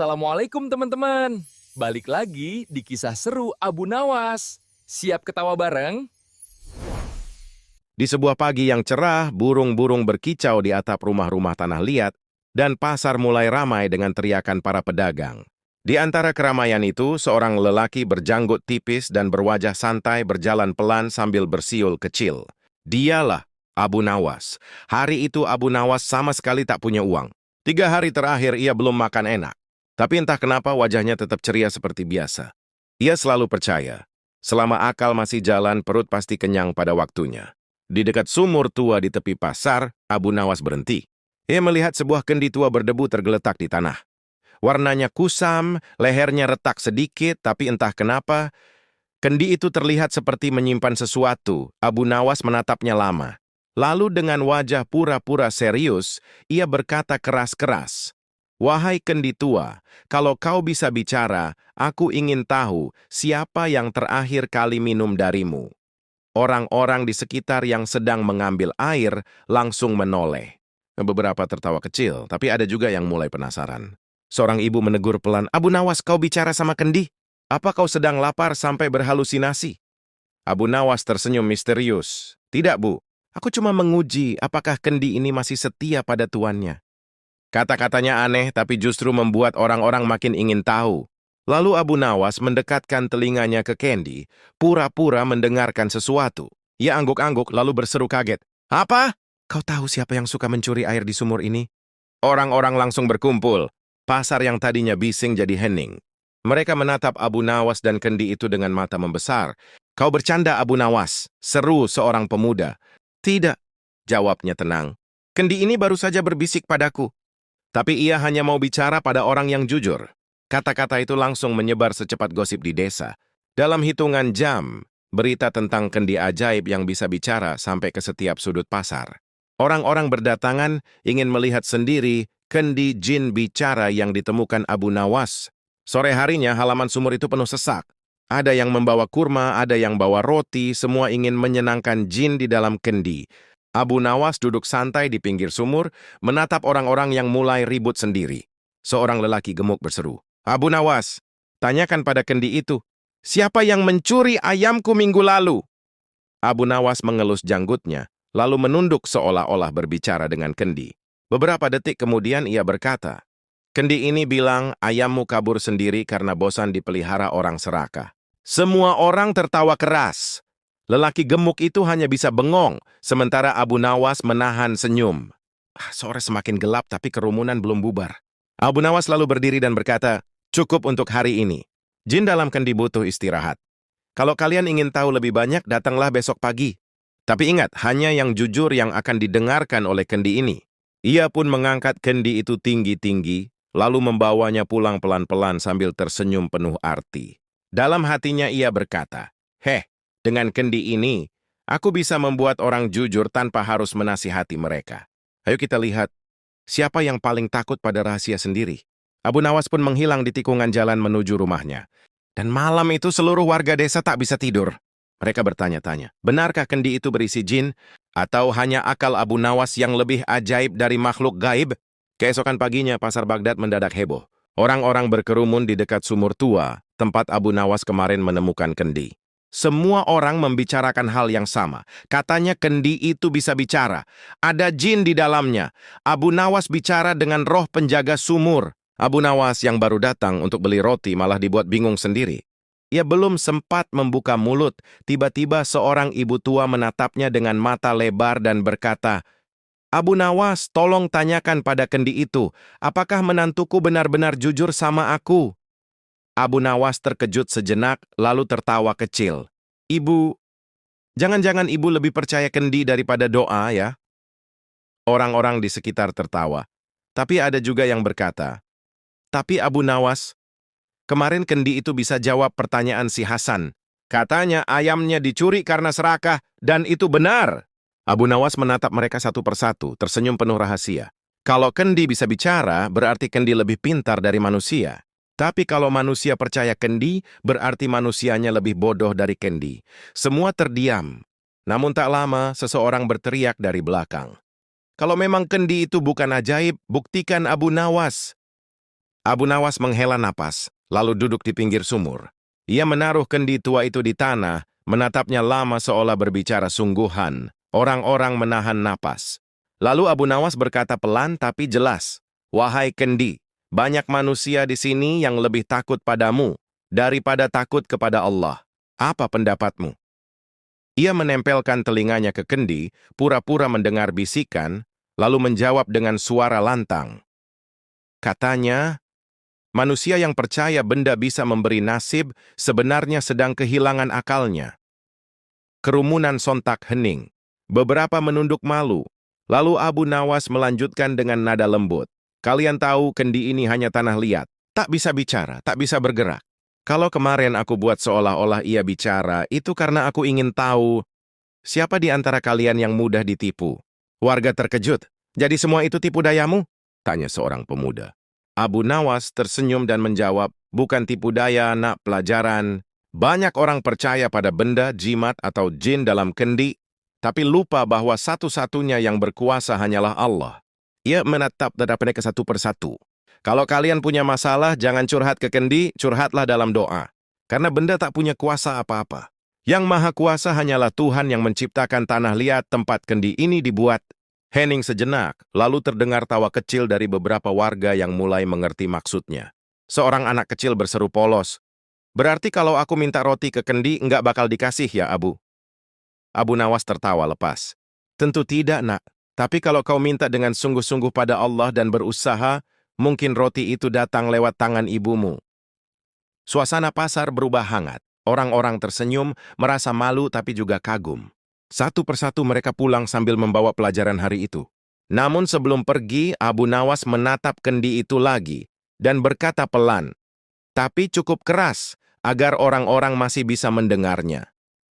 Assalamualaikum teman-teman. Balik lagi di kisah seru Abu Nawas. Siap ketawa bareng? Di sebuah pagi yang cerah, burung-burung berkicau di atap rumah-rumah tanah liat, dan pasar mulai ramai dengan teriakan para pedagang. Di antara keramaian itu, seorang lelaki berjanggut tipis dan berwajah santai berjalan pelan sambil bersiul kecil. Dialah Abu Nawas. Hari itu Abu Nawas sama sekali tak punya uang. 3 hari terakhir ia belum makan enak. Tapi entah kenapa wajahnya tetap ceria seperti biasa. Ia selalu percaya, selama akal masih jalan, perut pasti kenyang pada waktunya. Di dekat sumur tua di tepi pasar, Abu Nawas berhenti. Ia melihat sebuah kendi tua berdebu tergeletak di tanah. Warnanya kusam, lehernya retak sedikit, tapi entah kenapa, kendi itu terlihat seperti menyimpan sesuatu. Abu Nawas menatapnya lama. Lalu dengan wajah pura-pura serius, ia berkata keras-keras, "Wahai kendi tua, kalau kau bisa bicara, aku ingin tahu siapa yang terakhir kali minum darimu." Orang-orang di sekitar yang sedang mengambil air langsung menoleh. Beberapa tertawa kecil, tapi ada juga yang mulai penasaran. Seorang ibu menegur pelan, "Abu Nawas, kau bicara sama kendi? Apa kau sedang lapar sampai berhalusinasi?" Abu Nawas tersenyum misterius. "Tidak, Bu. Aku cuma menguji apakah kendi ini masih setia pada tuannya." Kata-katanya aneh, tapi justru membuat orang-orang makin ingin tahu. Lalu Abu Nawas mendekatkan telinganya ke Candy, pura-pura mendengarkan sesuatu. Ia angguk-angguk lalu berseru kaget. "Apa? Kau tahu siapa yang suka mencuri air di sumur ini?" Orang-orang langsung berkumpul. Pasar yang tadinya bising jadi hening. Mereka menatap Abu Nawas dan Kendi itu dengan mata membesar. "Kau bercanda, Abu Nawas," seru seorang pemuda. "Tidak," jawabnya tenang. "Kendi ini baru saja berbisik padaku. Tapi ia hanya mau bicara pada orang yang jujur." Kata-kata itu langsung menyebar secepat gosip di desa. Dalam hitungan jam, berita tentang kendi ajaib yang bisa bicara sampai ke setiap sudut pasar. Orang-orang berdatangan ingin melihat sendiri kendi jin bicara yang ditemukan Abu Nawas. Sore harinya halaman sumur itu penuh sesak. Ada yang membawa kurma, ada yang bawa roti, semua ingin menyenangkan jin di dalam kendi. Abu Nawas duduk santai di pinggir sumur, menatap orang-orang yang mulai ribut sendiri. Seorang lelaki gemuk berseru, "Abu Nawas, tanyakan pada kendi itu, siapa yang mencuri ayamku minggu lalu?" Abu Nawas mengelus janggutnya, lalu menunduk seolah-olah berbicara dengan kendi. Beberapa detik kemudian ia berkata, "Kendi ini bilang ayammu kabur sendiri karena bosan dipelihara orang serakah." Semua orang tertawa keras. Lelaki gemuk itu hanya bisa bengong, sementara Abu Nawas menahan senyum. Sore semakin gelap tapi kerumunan belum bubar. Abu Nawas lalu berdiri dan berkata, "Cukup untuk hari ini. Jin dalam kendi butuh istirahat. Kalau kalian ingin tahu lebih banyak, datanglah besok pagi. Tapi ingat, hanya yang jujur yang akan didengarkan oleh kendi ini." Ia pun mengangkat kendi itu tinggi-tinggi, lalu membawanya pulang pelan-pelan sambil tersenyum penuh arti. Dalam hatinya ia berkata, "Heh, dengan kendi ini, aku bisa membuat orang jujur tanpa harus menasihati mereka." Ayo kita lihat, siapa yang paling takut pada rahasia sendiri? Abu Nawas pun menghilang di tikungan jalan menuju rumahnya. Dan malam itu seluruh warga desa tak bisa tidur. Mereka bertanya-tanya, benarkah kendi itu berisi jin? Atau hanya akal Abu Nawas yang lebih ajaib dari makhluk gaib? Keesokan paginya, pasar Baghdad mendadak heboh. Orang-orang berkerumun di dekat sumur tua, tempat Abu Nawas kemarin menemukan kendi. Semua orang membicarakan hal yang sama. Katanya kendi itu bisa bicara. Ada jin di dalamnya. Abu Nawas bicara dengan roh penjaga sumur. Abu Nawas yang baru datang untuk beli roti malah dibuat bingung sendiri. Ia belum sempat membuka mulut. Tiba-tiba seorang ibu tua menatapnya dengan mata lebar dan berkata, "Abu Nawas, tolong tanyakan pada kendi itu, apakah menantuku benar-benar jujur sama aku?" Abu Nawas terkejut sejenak, lalu tertawa kecil. "Ibu, jangan-jangan ibu lebih percaya kendi daripada doa ya?" Orang-orang di sekitar tertawa. Tapi ada juga yang berkata, "Tapi Abu Nawas, kemarin kendi itu bisa jawab pertanyaan si Hasan. Katanya ayamnya dicuri karena serakah, dan itu benar." Abu Nawas menatap mereka satu persatu, tersenyum penuh rahasia. Kalau kendi bisa bicara, berarti kendi lebih pintar dari manusia. Tapi kalau manusia percaya kendi, berarti manusianya lebih bodoh dari kendi. Semua terdiam. Namun tak lama, seseorang berteriak dari belakang. "Kalau memang kendi itu bukan ajaib, buktikan Abu Nawas." Abu Nawas menghela napas, lalu duduk di pinggir sumur. Ia menaruh kendi tua itu di tanah, menatapnya lama seolah berbicara sungguhan. Orang-orang menahan napas. Lalu Abu Nawas berkata pelan tapi jelas, "Wahai kendi, banyak manusia di sini yang lebih takut padamu daripada takut kepada Allah. Apa pendapatmu?" Ia menempelkan telinganya ke kendi, pura-pura mendengar bisikan, lalu menjawab dengan suara lantang. Katanya, manusia yang percaya benda bisa memberi nasib sebenarnya sedang kehilangan akalnya. Kerumunan sontak hening. Beberapa menunduk malu. Lalu Abu Nawas melanjutkan dengan nada lembut. "Kalian tahu kendi ini hanya tanah liat. Tak bisa bicara, tak bisa bergerak. Kalau kemarin aku buat seolah-olah ia bicara, itu karena aku ingin tahu siapa di antara kalian yang mudah ditipu." Warga terkejut. "Jadi semua itu tipu dayamu?" tanya seorang pemuda. Abu Nawas tersenyum dan menjawab, "Bukan tipu daya, nak, pelajaran. Banyak orang percaya pada benda, jimat, atau jin dalam kendi, tapi lupa bahwa satu-satunya yang berkuasa hanyalah Allah." Ia menatap dada mereka satu persatu. "Kalau kalian punya masalah, jangan curhat ke kendi, curhatlah dalam doa. Karena benda tak punya kuasa apa-apa. Yang maha kuasa hanyalah Tuhan yang menciptakan tanah liat tempat kendi ini dibuat." Hening sejenak, lalu terdengar tawa kecil dari beberapa warga yang mulai mengerti maksudnya. Seorang anak kecil berseru polos, "Berarti kalau aku minta roti ke kendi, nggak bakal dikasih ya, Abu?" Abu Nawas tertawa lepas. "Tentu tidak, nak. Tapi kalau kau minta dengan sungguh-sungguh pada Allah dan berusaha, mungkin roti itu datang lewat tangan ibumu." Suasana pasar berubah hangat. Orang-orang tersenyum, merasa malu tapi juga kagum. Satu persatu mereka pulang sambil membawa pelajaran hari itu. Namun sebelum pergi, Abu Nawas menatap kendi itu lagi dan berkata pelan, tapi cukup keras agar orang-orang masih bisa mendengarnya.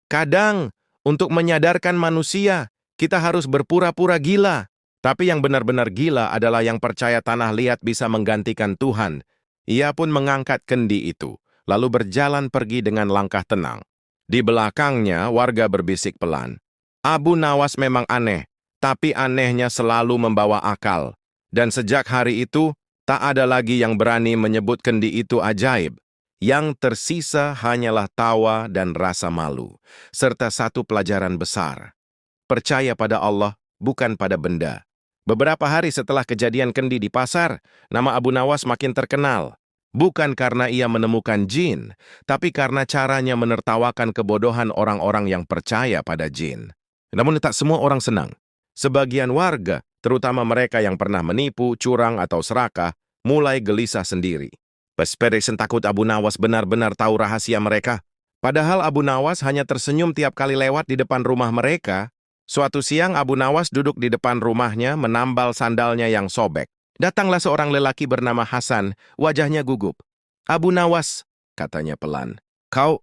"Kadang, untuk menyadarkan manusia, kita harus berpura-pura gila. Tapi yang benar-benar gila adalah yang percaya tanah liat bisa menggantikan Tuhan." Ia pun mengangkat kendi itu, lalu berjalan pergi dengan langkah tenang. Di belakangnya, warga berbisik pelan, "Abu Nawas memang aneh, tapi anehnya selalu membawa akal. Dan sejak hari itu, tak ada lagi yang berani menyebut kendi itu ajaib. Yang tersisa hanyalah tawa dan rasa malu, serta satu pelajaran besar. Percaya pada Allah, bukan pada benda." Beberapa hari setelah kejadian kendi di pasar, nama Abu Nawas makin terkenal. Bukan karena ia menemukan jin, tapi karena caranya menertawakan kebodohan orang-orang yang percaya pada jin. Namun tak semua orang senang. Sebagian warga, terutama mereka yang pernah menipu, curang, atau serakah, mulai gelisah sendiri. Pesperisen takut Abu Nawas benar-benar tahu rahasia mereka. Padahal Abu Nawas hanya tersenyum tiap kali lewat di depan rumah mereka. Suatu siang Abu Nawas duduk di depan rumahnya menambal sandalnya yang sobek. Datanglah seorang lelaki bernama Hasan, wajahnya gugup. "Abu Nawas," katanya pelan, "kau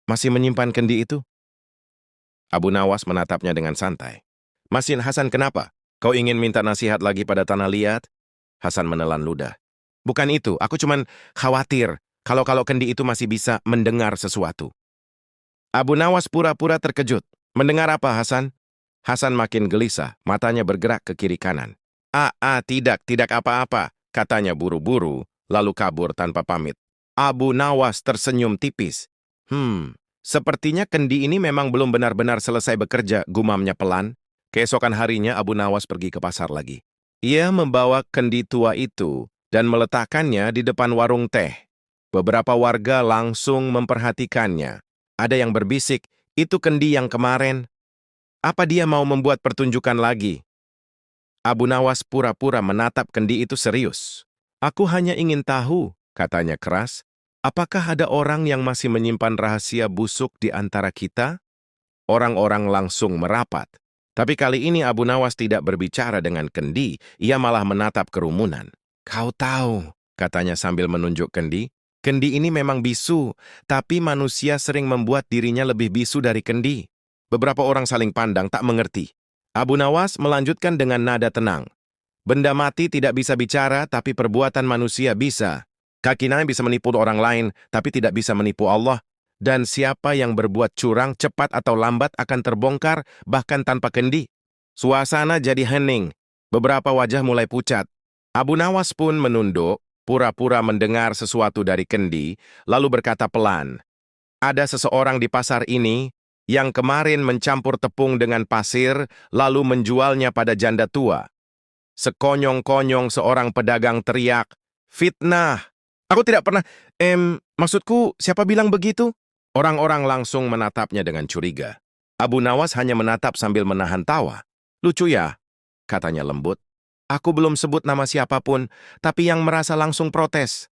masih menyimpan kendi itu?" Abu Nawas menatapnya dengan santai. "Masih, Hasan, kenapa? Kau ingin minta nasihat lagi pada tanah liat?" Hasan menelan ludah. "Bukan itu, aku cuman khawatir kalau kendi itu masih bisa mendengar sesuatu." Abu Nawas pura-pura terkejut. "Mendengar apa, Hasan?" Hasan makin gelisah, matanya bergerak ke kiri kanan. Tidak apa-apa," katanya buru-buru, lalu kabur tanpa pamit. Abu Nawas tersenyum tipis. Sepertinya kendi ini memang belum benar-benar selesai bekerja," gumamnya pelan. Keesokan harinya Abu Nawas pergi ke pasar lagi. Ia membawa kendi tua itu dan meletakkannya di depan warung teh. Beberapa warga langsung memperhatikannya. Ada yang berbisik, "Itu kendi yang kemarin. Apa dia mau membuat pertunjukan lagi?" Abu Nawas pura-pura menatap kendi itu serius. "Aku hanya ingin tahu," katanya keras, "apakah ada orang yang masih menyimpan rahasia busuk di antara kita?" Orang-orang langsung merapat. Tapi kali ini Abu Nawas tidak berbicara dengan kendi, ia malah menatap kerumunan. "Kau tahu," katanya sambil menunjuk kendi, "kendi ini memang bisu, tapi manusia sering membuat dirinya lebih bisu dari kendi." Beberapa orang saling pandang tak mengerti. Abu Nawas melanjutkan dengan nada tenang. "Benda mati tidak bisa bicara, tapi perbuatan manusia bisa. Kaki tangan bisa menipu orang lain, tapi tidak bisa menipu Allah. Dan siapa yang berbuat curang cepat atau lambat akan terbongkar, bahkan tanpa kendi." Suasana jadi hening. Beberapa wajah mulai pucat. Abu Nawas pun menunduk, pura-pura mendengar sesuatu dari Kendi, lalu berkata pelan, "Ada seseorang di pasar ini yang kemarin mencampur tepung dengan pasir, lalu menjualnya pada janda tua." Sekonyong-konyong seorang pedagang teriak, "Fitnah! Aku tidak pernah, maksudku, siapa bilang begitu?" Orang-orang langsung menatapnya dengan curiga. Abu Nawas hanya menatap sambil menahan tawa. "Lucu ya?" katanya lembut. "Aku belum sebut nama siapapun, tapi yang merasa langsung protes."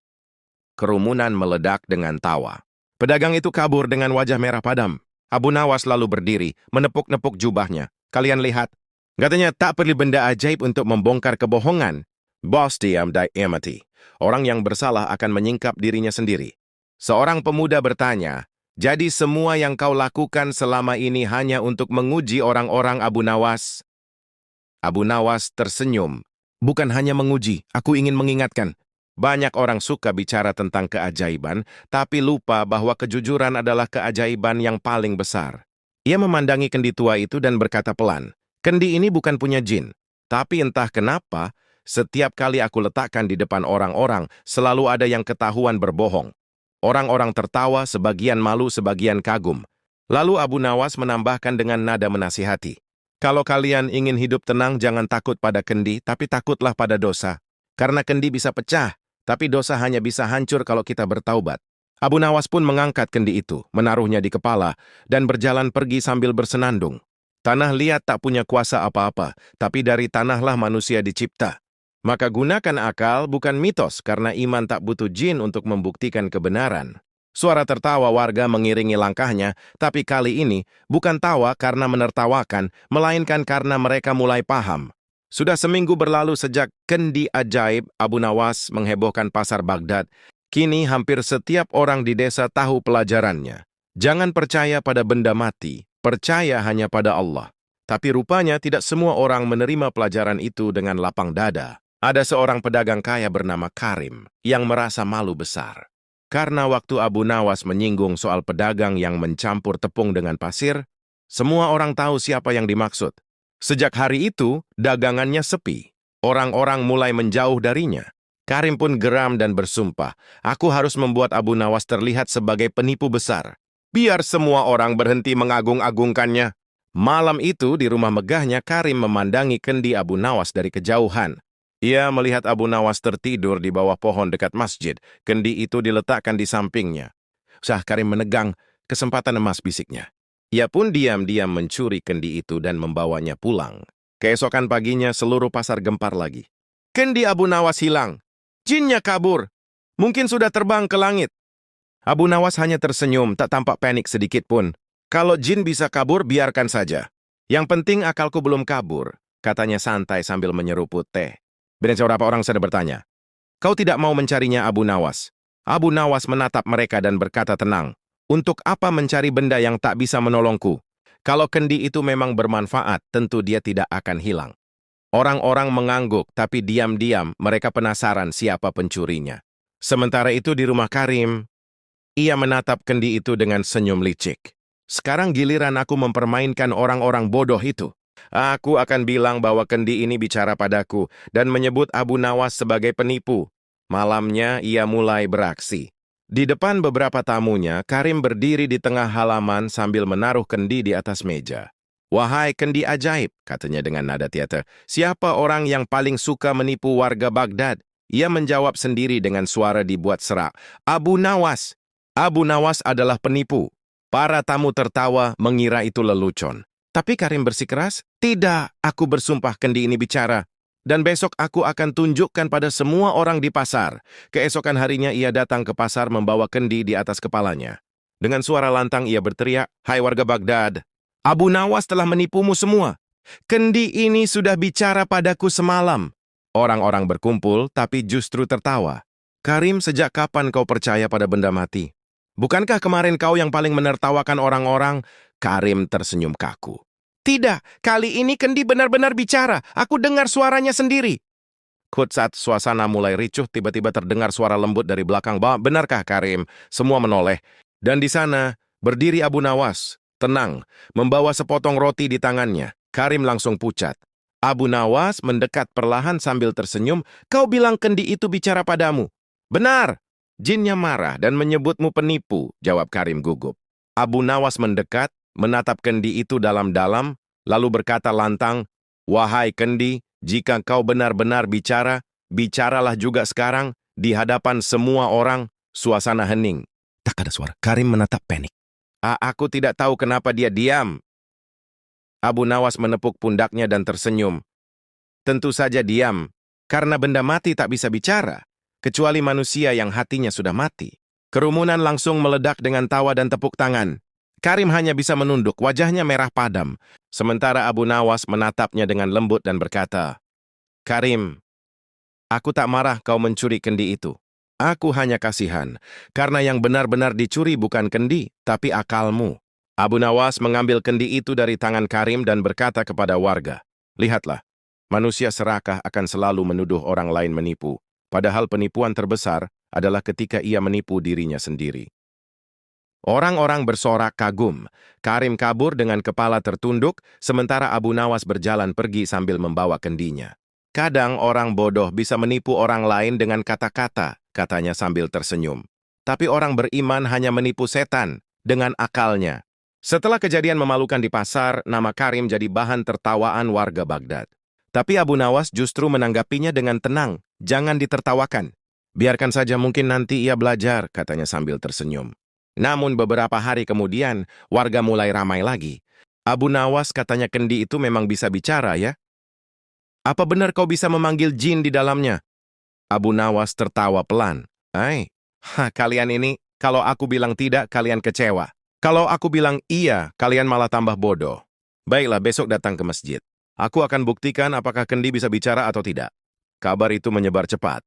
Kerumunan meledak dengan tawa. Pedagang itu kabur dengan wajah merah padam. Abu Nawas lalu berdiri, menepuk-nepuk jubahnya. "Kalian lihat, katanya tak perlu benda ajaib untuk membongkar kebohongan." Bos diam dan amati. Orang yang bersalah akan menyingkap dirinya sendiri. Seorang pemuda bertanya, "Jadi semua yang kau lakukan selama ini hanya untuk menguji orang-orang Abu Nawas?" Abu Nawas tersenyum. "Bukan hanya menguji, aku ingin mengingatkan. Banyak orang suka bicara tentang keajaiban, tapi lupa bahwa kejujuran adalah keajaiban yang paling besar." Ia memandangi kendi tua itu dan berkata pelan, "Kendi ini bukan punya jin, tapi entah kenapa, setiap kali aku letakkan di depan orang-orang, selalu ada yang ketahuan berbohong." Orang-orang tertawa, sebagian malu, sebagian kagum. Lalu Abu Nawas menambahkan dengan nada menasihati, "Kalau kalian ingin hidup tenang, jangan takut pada kendi, tapi takutlah pada dosa. Karena kendi bisa pecah, tapi dosa hanya bisa hancur kalau kita bertaubat." Abu Nawas pun mengangkat kendi itu, menaruhnya di kepala, dan berjalan pergi sambil bersenandung. Tanah liat tak punya kuasa apa-apa, tapi dari tanahlah manusia dicipta. Maka gunakan akal, bukan mitos, karena iman tak butuh jin untuk membuktikan kebenaran. Suara tertawa warga mengiringi langkahnya, tapi kali ini bukan tawa karena menertawakan, melainkan karena mereka mulai paham. Sudah seminggu berlalu sejak kendi ajaib Abu Nawas menghebohkan pasar Baghdad. Kini hampir setiap orang di desa tahu pelajarannya. Jangan percaya pada benda mati, percaya hanya pada Allah. Tapi rupanya tidak semua orang menerima pelajaran itu dengan lapang dada. Ada seorang pedagang kaya bernama Karim yang merasa malu besar. Karena waktu Abu Nawas menyinggung soal pedagang yang mencampur tepung dengan pasir, semua orang tahu siapa yang dimaksud. Sejak hari itu, dagangannya sepi. Orang-orang mulai menjauh darinya. Karim pun geram dan bersumpah, "Aku harus membuat Abu Nawas terlihat sebagai penipu besar. Biar semua orang berhenti mengagung-agungkannya." Malam itu di rumah megahnya, Karim memandangi kendi Abu Nawas dari kejauhan. Ia melihat Abu Nawas tertidur di bawah pohon dekat masjid. Kendi itu diletakkan di sampingnya. Karim menegang, "Kesempatan emas," bisiknya. Ia pun diam-diam mencuri kendi itu dan membawanya pulang. Keesokan paginya seluruh pasar gempar lagi. "Kendi Abu Nawas hilang. Jinnya kabur. Mungkin sudah terbang ke langit." Abu Nawas hanya tersenyum, tak tampak panik sedikit pun. "Kalau jin bisa kabur, biarkan saja. Yang penting akalku belum kabur," katanya santai sambil menyeruput teh. Dan beberapa orang sedang bertanya, "Kau tidak mau mencarinya Abu Nawas?" Abu Nawas menatap mereka dan berkata tenang, "Untuk apa mencari benda yang tak bisa menolongku? Kalau kendi itu memang bermanfaat, tentu dia tidak akan hilang." Orang-orang mengangguk, tapi diam-diam mereka penasaran siapa pencurinya. Sementara itu di rumah Karim, ia menatap kendi itu dengan senyum licik. "Sekarang giliran aku mempermainkan orang-orang bodoh itu. Aku akan bilang bahwa kendi ini bicara padaku dan menyebut Abu Nawas sebagai penipu." Malamnya ia mulai beraksi. Di depan beberapa tamunya, Karim berdiri di tengah halaman sambil menaruh kendi di atas meja. "Wahai kendi ajaib," katanya dengan nada teater, "siapa orang yang paling suka menipu warga Baghdad?" Ia menjawab sendiri dengan suara dibuat serak, "Abu Nawas." Abu Nawas adalah penipu. Para tamu tertawa mengira itu lelucon. Tapi Karim bersikeras, "Tidak, aku bersumpah kendi ini bicara. Dan besok aku akan tunjukkan pada semua orang di pasar." Keesokan harinya ia datang ke pasar membawa kendi di atas kepalanya. Dengan suara lantang ia berteriak, "Hai warga Baghdad, Abu Nawas telah menipumu semua. Kendi ini sudah bicara padaku semalam." Orang-orang berkumpul, tapi justru tertawa. "Karim, sejak kapan kau percaya pada benda mati? Bukankah kemarin kau yang paling menertawakan orang-orang?" Karim tersenyum kaku. "Tidak, kali ini kendi benar-benar bicara. Aku dengar suaranya sendiri." Saat suasana mulai ricuh, tiba-tiba terdengar suara lembut dari belakang. "Benarkah, Karim?" Semua menoleh. Dan di sana, berdiri Abu Nawas, tenang, membawa sepotong roti di tangannya. Karim langsung pucat. Abu Nawas mendekat perlahan sambil tersenyum, "Kau bilang kendi itu bicara padamu. Benar, jinnya marah dan menyebutmu penipu, jawab Karim gugup. Abu Nawas mendekat, menatap kendi itu dalam-dalam, lalu berkata lantang, "Wahai kendi, jika kau benar-benar bicara, bicaralah juga sekarang, di hadapan semua orang." Suasana hening. Tak ada suara. Karim menatap panik. Aku tidak tahu kenapa dia diam." Abu Nawas menepuk pundaknya dan tersenyum. "Tentu saja diam, karena benda mati tak bisa bicara, kecuali manusia yang hatinya sudah mati." Kerumunan langsung meledak dengan tawa dan tepuk tangan. Karim hanya bisa menunduk, wajahnya merah padam. Sementara Abu Nawas menatapnya dengan lembut dan berkata, "Karim, aku tak marah kau mencuri kendi itu. Aku hanya kasihan, karena yang benar-benar dicuri bukan kendi, tapi akalmu." Abu Nawas mengambil kendi itu dari tangan Karim dan berkata kepada warga, "Lihatlah, manusia serakah akan selalu menuduh orang lain menipu, padahal penipuan terbesar adalah ketika ia menipu dirinya sendiri." Orang-orang bersorak kagum. Karim kabur dengan kepala tertunduk, sementara Abu Nawas berjalan pergi sambil membawa kendinya. "Kadang orang bodoh bisa menipu orang lain dengan kata-kata," katanya sambil tersenyum. "Tapi orang beriman hanya menipu setan dengan akalnya." Setelah kejadian memalukan di pasar, nama Karim jadi bahan tertawaan warga Baghdad. Tapi Abu Nawas justru menanggapinya dengan tenang, "Jangan ditertawakan. Biarkan saja, mungkin nanti ia belajar," katanya sambil tersenyum. Namun beberapa hari kemudian, warga mulai ramai lagi. "Abu Nawas, katanya kendi itu memang bisa bicara ya? Apa benar kau bisa memanggil jin di dalamnya?" Abu Nawas tertawa pelan. Kalian ini, kalau aku bilang tidak, kalian kecewa. Kalau aku bilang iya, kalian malah tambah bodoh. Baiklah, besok datang ke masjid. Aku akan buktikan apakah kendi bisa bicara atau tidak." Kabar itu menyebar cepat.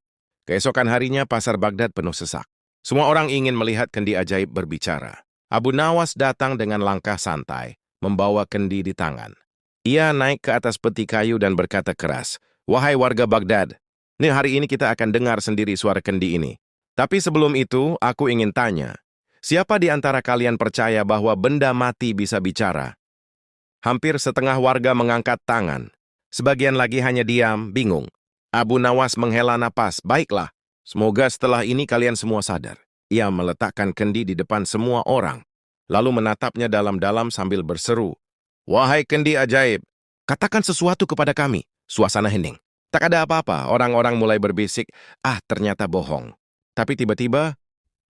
Keesokan harinya, pasar Baghdad penuh sesak. Semua orang ingin melihat kendi ajaib berbicara. Abu Nawas datang dengan langkah santai, membawa kendi di tangan. Ia naik ke atas peti kayu dan berkata keras, "Wahai warga Baghdad, hari ini kita akan dengar sendiri suara kendi ini. Tapi sebelum itu, aku ingin tanya, siapa di antara kalian percaya bahwa benda mati bisa bicara?" Hampir setengah warga mengangkat tangan. Sebagian lagi hanya diam, bingung. Abu Nawas menghela napas, "Baiklah, semoga setelah ini kalian semua sadar." Ia meletakkan kendi di depan semua orang, lalu menatapnya dalam-dalam sambil berseru, "Wahai kendi ajaib, katakan sesuatu kepada kami." Suasana hening. Tak ada apa-apa, orang-orang mulai berbisik, ternyata bohong. Tapi tiba-tiba,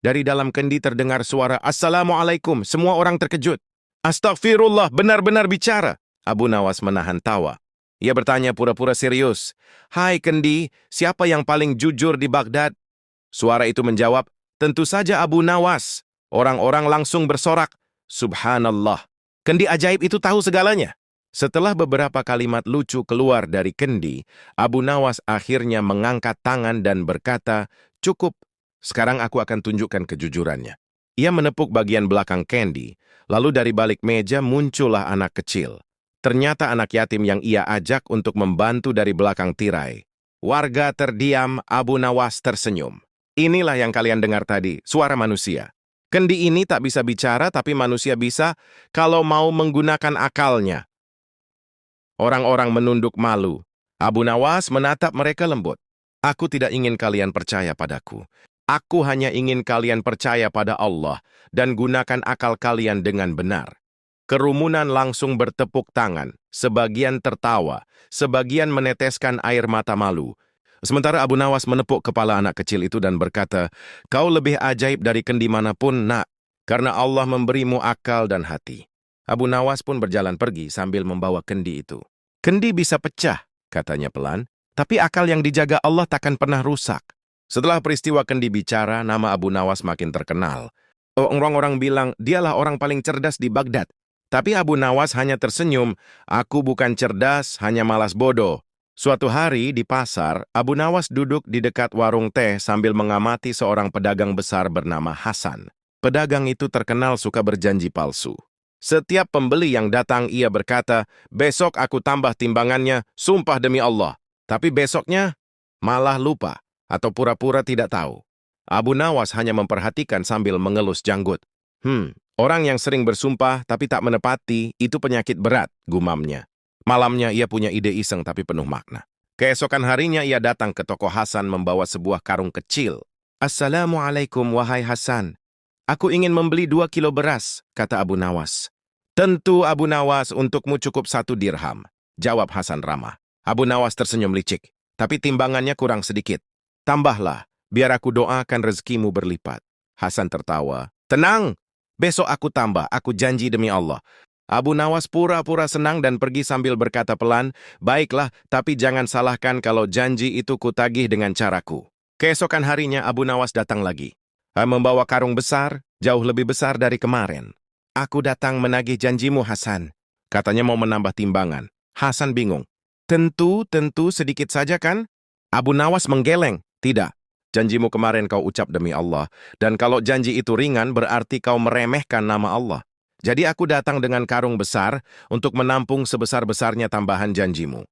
dari dalam kendi terdengar suara, "Assalamualaikum." Semua orang terkejut. "Astagfirullah, benar-benar bicara." Abu Nawas menahan tawa. Ia bertanya pura-pura serius, "Hai kendi, siapa yang paling jujur di Baghdad?" Suara itu menjawab, "Tentu saja Abu Nawas." Orang-orang langsung bersorak, "Subhanallah, kendi ajaib itu tahu segalanya." Setelah beberapa kalimat lucu keluar dari kendi, Abu Nawas akhirnya mengangkat tangan dan berkata, "Cukup, sekarang aku akan tunjukkan kejujurannya." Ia menepuk bagian belakang kendi, lalu dari balik meja muncullah anak kecil. Ternyata anak yatim yang ia ajak untuk membantu dari belakang tirai. Warga terdiam, Abu Nawas tersenyum. "Inilah yang kalian dengar tadi, suara manusia. Kendi ini tak bisa bicara, tapi manusia bisa kalau mau menggunakan akalnya." Orang-orang menunduk malu. Abu Nawas menatap mereka lembut. "Aku tidak ingin kalian percaya padaku. Aku hanya ingin kalian percaya pada Allah dan gunakan akal kalian dengan benar." Kerumunan langsung bertepuk tangan, sebagian tertawa, sebagian meneteskan air mata malu. Sementara Abu Nawas menepuk kepala anak kecil itu dan berkata, "Kau lebih ajaib dari kendi manapun, nak, karena Allah memberimu akal dan hati." Abu Nawas pun berjalan pergi sambil membawa kendi itu. "Kendi bisa pecah," katanya pelan, "tapi akal yang dijaga Allah takkan pernah rusak." Setelah peristiwa kendi bicara, nama Abu Nawas makin terkenal. Orang-orang bilang, dialah orang paling cerdas di Baghdad. Tapi Abu Nawas hanya tersenyum, "Aku bukan cerdas, hanya malas bodoh." Suatu hari di pasar, Abu Nawas duduk di dekat warung teh sambil mengamati seorang pedagang besar bernama Hasan. Pedagang itu terkenal suka berjanji palsu. Setiap pembeli yang datang ia berkata, "Besok aku tambah timbangannya, sumpah demi Allah." Tapi besoknya malah lupa atau pura-pura tidak tahu. Abu Nawas hanya memperhatikan sambil mengelus janggut. Orang yang sering bersumpah tapi tak menepati, itu penyakit berat, gumamnya. Malamnya ia punya ide iseng tapi penuh makna. Keesokan harinya ia datang ke toko Hasan membawa sebuah karung kecil. Assalamualaikum wahai Hasan. Aku ingin membeli 2 kilo beras, kata Abu Nawas. Tentu Abu Nawas, untukmu cukup 1 dirham, jawab Hasan ramah. Abu Nawas tersenyum licik, tapi timbangannya kurang sedikit. Tambahlah, biar aku doakan rezekimu berlipat. Hasan tertawa. Tenang, besok aku tambah, aku janji demi Allah. Abu Nawas pura-pura senang dan pergi sambil berkata pelan, baiklah, tapi jangan salahkan kalau janji itu kutagih dengan caraku. Keesokan harinya Abu Nawas datang lagi. Membawa karung besar, jauh lebih besar dari kemarin. Aku datang menagih janjimu, Hasan. Katanya mau menambah timbangan. Hasan bingung. Tentu sedikit saja kan? Abu Nawas menggeleng. Tidak. Janjimu kemarin kau ucap demi Allah. Dan kalau janji itu ringan, berarti kau meremehkan nama Allah. Jadi aku datang dengan karung besar untuk menampung sebesar-besarnya tambahan janjimu.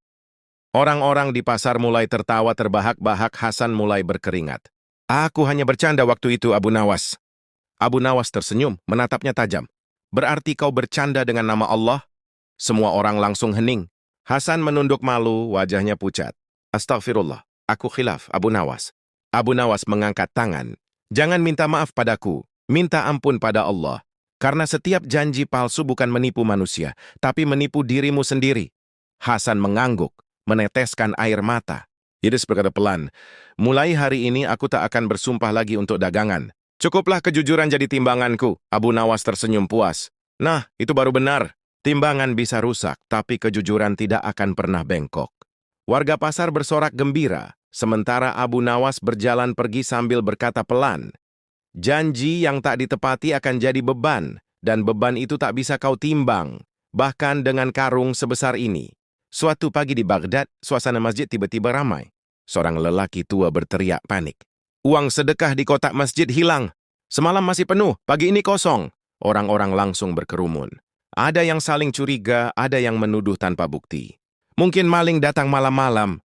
Orang-orang di pasar mulai tertawa terbahak-bahak. Hasan mulai berkeringat. Aku hanya bercanda waktu itu, Abu Nawas. Abu Nawas tersenyum, menatapnya tajam. Berarti kau bercanda dengan nama Allah? Semua orang langsung hening. Hasan menunduk malu, wajahnya pucat. Astagfirullah, aku khilaf, Abu Nawas. Abu Nawas mengangkat tangan. Jangan minta maaf padaku, minta ampun pada Allah. Karena setiap janji palsu bukan menipu manusia, tapi menipu dirimu sendiri. Hasan mengangguk, meneteskan air mata. Idris berkata pelan, mulai hari ini aku tak akan bersumpah lagi untuk dagangan. Cukuplah kejujuran jadi timbanganku. Abu Nawas tersenyum puas. Nah, itu baru benar. Timbangan bisa rusak, tapi kejujuran tidak akan pernah bengkok. Warga pasar bersorak gembira, sementara Abu Nawas berjalan pergi sambil berkata pelan. Janji yang tak ditepati akan jadi beban, dan beban itu tak bisa kau timbang, bahkan dengan karung sebesar ini. Suatu pagi di Baghdad, suasana masjid tiba-tiba ramai. Seorang lelaki tua berteriak panik. Uang sedekah di kotak masjid hilang. Semalam masih penuh, pagi ini kosong. Orang-orang langsung berkerumun. Ada yang saling curiga, ada yang menuduh tanpa bukti. Mungkin maling datang malam-malam.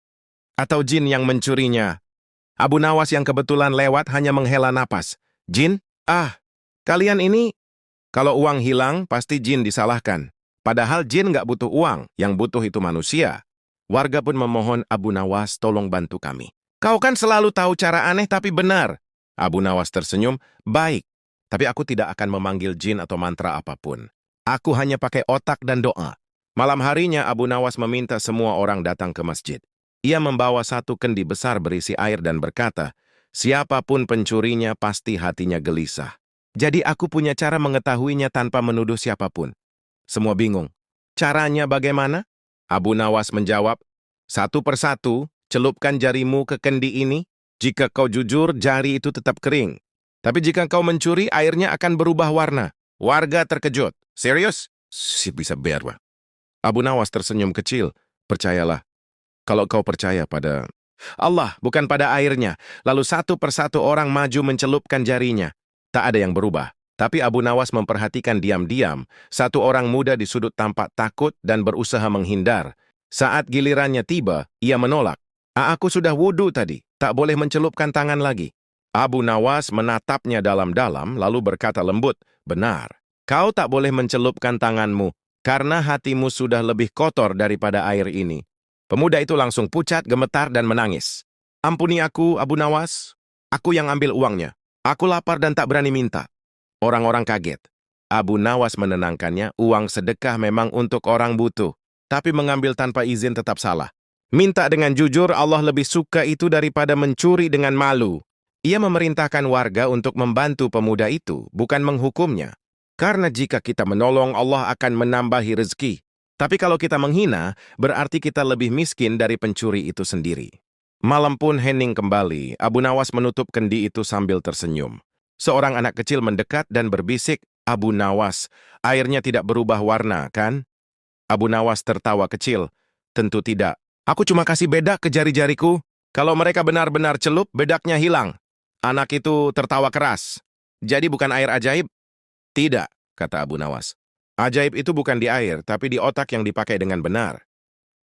Atau jin yang mencurinya. Abu Nawas yang kebetulan lewat hanya menghela napas. Jin? Kalian ini... Kalau uang hilang, pasti jin disalahkan. Padahal jin nggak butuh uang, yang butuh itu manusia. Warga pun memohon Abu Nawas, tolong bantu kami. Kau kan selalu tahu cara aneh tapi benar. Abu Nawas tersenyum, baik. Tapi aku tidak akan memanggil jin atau mantra apapun. Aku hanya pakai otak dan doa. Malam harinya Abu Nawas meminta semua orang datang ke masjid. Ia membawa 1 kendi besar berisi air dan berkata, siapapun pencurinya pasti hatinya gelisah. Jadi aku punya cara mengetahuinya tanpa menuduh siapapun. Semua bingung. Caranya bagaimana? Abu Nawas menjawab, 1 persatu, celupkan jarimu ke kendi ini. Jika kau jujur, jari itu tetap kering. Tapi jika kau mencuri, airnya akan berubah warna. Warga terkejut. Serius? Bisa berwa. Abu Nawas tersenyum kecil. Percayalah. Kalau kau percaya pada Allah, bukan pada airnya. Lalu 1 persatu orang maju mencelupkan jarinya. Tak ada yang berubah. Tapi Abu Nawas memperhatikan diam-diam. 1 orang muda di sudut tampak takut dan berusaha menghindar. Saat gilirannya tiba, ia menolak. Aku sudah wudu tadi, tak boleh mencelupkan tangan lagi. Abu Nawas menatapnya dalam-dalam lalu berkata lembut, benar, kau tak boleh mencelupkan tanganmu, karena hatimu sudah lebih kotor daripada air ini. Pemuda itu langsung pucat, gemetar, dan menangis. Ampuni aku, Abu Nawas. Aku yang ambil uangnya. Aku lapar dan tak berani minta. Orang-orang kaget. Abu Nawas menenangkannya, uang sedekah memang untuk orang butuh. Tapi mengambil tanpa izin tetap salah. Minta dengan jujur, Allah lebih suka itu daripada mencuri dengan malu. Ia memerintahkan warga untuk membantu pemuda itu, bukan menghukumnya. Karena jika kita menolong, Allah akan menambahi rezeki. Tapi kalau kita menghina, berarti kita lebih miskin dari pencuri itu sendiri. Malam pun hening kembali, Abu Nawas menutup kendi itu sambil tersenyum. Seorang anak kecil mendekat dan berbisik, Abu Nawas, airnya tidak berubah warna, kan? Abu Nawas tertawa kecil. Tentu tidak. Aku cuma kasih bedak ke jari-jariku. Kalau mereka benar-benar celup, bedaknya hilang. Anak itu tertawa keras. Jadi bukan air ajaib? Tidak, kata Abu Nawas. Ajaib itu bukan di air, tapi di otak yang dipakai dengan benar.